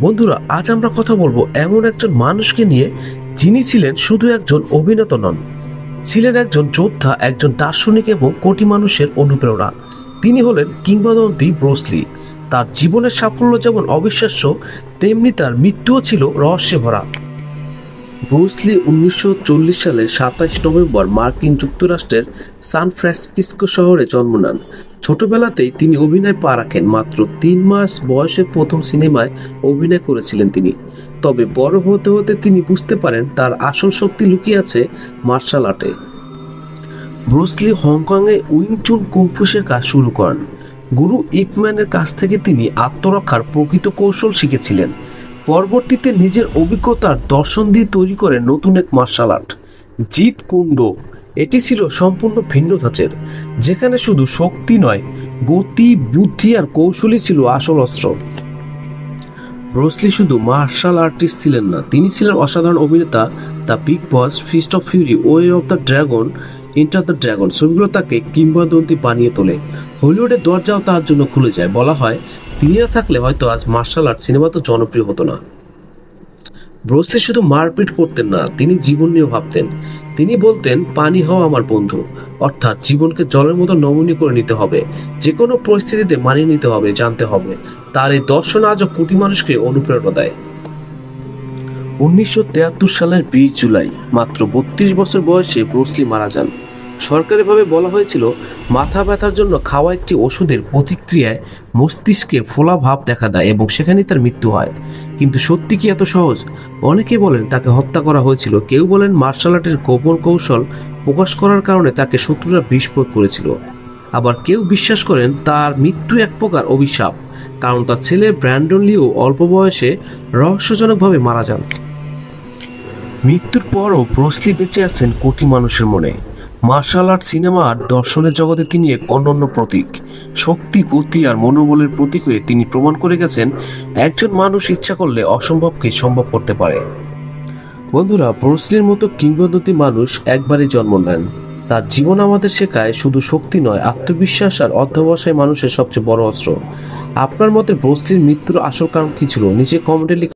বন্ধুরা, আজ আমরা কথা বলবো এমন একজন মানুষকে নিয়ে যিনি ছিলেন শুধু একজন অভিনেতা নন, ছিলেন একজন যোদ্ধা, একজন দার্শনিক এবং কোটি মানুষের অনুপ্রেরণা। তিনি হলেন কিংবদন্তি ব্রুস লি। তার জীবনের সাফল্য যেমন অবিশ্বাস্য, তেমনি তার মৃত্যুও ছিল রহস্যে ভরা। ব্রুস লি 1940 সালের 27 নভেম্বর মার্কিন যুক্তরাষ্ট্রের সান ফ্রান্সিসকো শহরে জন্ম নেন। ছোটবেলাতেই তিনি অভিনয় পা রাখেন। মাত্র 3 মাস বয়সে প্রথম সিনেমায় অভিনয় করেছিলেন তিনি। তবে বড় হতে হতে তিনি বুঝতে পারেন তার আসল শক্তি লুকিয়ে আছে মার্শাল আর্টে। ব্রুস লি হংকংয়ে উইং চুন কুংফু শেখা শুরু করেন। গুরু ইপ ম্যানের কাছ থেকে তিনি আত্মরক্ষার প্রকৃত কৌশল শিখেছিলেন। পরবর্তীতে নিজের অভিজ্ঞতার দর্শন দিয়ে তৈরি করে নতুন এক মার্শাল আর্ট, জিত কুন্ডো। এটি ছিল সম্পূর্ণ ভিন্ন ধাঁচের, যেখানে শুধু শক্তি নয়, গতি, বুদ্ধি আর কৌশলই ছিল আসল অস্ত্র। ব্রুস লি শুধু মার্শাল আর্টিস্ট ছিলেন না, তিনি ছিলেন অসাধারণ অভিনেতা। The big boss, fist of fury, way of the dragon, enter the dragon ছবিগুলো তাকে কিংবদন্তি বানিয়ে তোলে। হলিউডের দরজাও তার জন্য খুলে যায়। বলা হয় তিনি না থাকলে হয়তো আজ মার্শাল আর্ট সিনেমা তো জনপ্রিয় হতো না। ব্রুস লি শুধু মারপিট করতেন না, তিনি জীবন নিয়েও ভাবতেন। তিনি বলতেন, পানি হও আমার বন্ধু, অর্থাৎ জীবনকে জলের মতো নমনীয় করে নিতে হবে, যে কোনো পরিস্থিতিতে মানিয়ে নিতে হবে, জানতে হবে। তার এই দর্শন আজও কোটি মানুষকে অনুপ্রেরণা দেয়। 1973 সালের 20 জুলাই মাত্র 32 বছর বয়সে ব্রুস লি মারা যান। সরকারিভাবে বলা হয়েছিল মাথা ব্যথার জন্য খাওয়া একটি ওষুধের প্রতিক্রিয়ায় মস্তিষ্কে ফোলা ভাব দেখা দেয় এবং সেখানেই তার মৃত্যু হয়। কিন্তু সত্যি কি এত সহজ? অনেকে বলেন তাকে হত্যা করা হয়েছিল, কেউ বলেন মার্শাল আর্টের গোপন কৌশল প্রকাশ করার কারণে তাকে শত্রুরা বিষ প্রয়োগ করেছিল। আবার কেউ বিশ্বাস করেন তার মৃত্যু এক প্রকার অভিশাপ, কারণ তার ছেলে ব্র্যান্ডন লিও অল্প বয়সে রহস্যজনকভাবে মারা যান। মৃত্যুর পরও ব্রুস লি বেঁচে আছেন কোটি মানুষের মনে। মার্শাল আর্ট, সিনেমা আর দর্শনের জগতে তিনি এক অনন্য প্রতীক। শক্তি, গতি আর মনোবলের প্রতীক হয়ে তিনি প্রমাণ করে গেছেন একজন মানুষ ইচ্ছা করলে অসম্ভবকে সম্ভব করতে পারে। বন্ধুরা, ব্রুস লির মতো কিংবদন্তি মানুষ একবারই জন্ম নেন। তার জীবন আমাদের শেখায় শুধু শক্তি নয়, আত্মবিশ্বাস আর অধ্যবসায় মানুষের সবচেয়ে বড় অস্ত্র। আপনার মতে ব্রুস লির মৃত্যুর আসল কারণ কি ছিল? নিচে কমেন্টে লিখুন।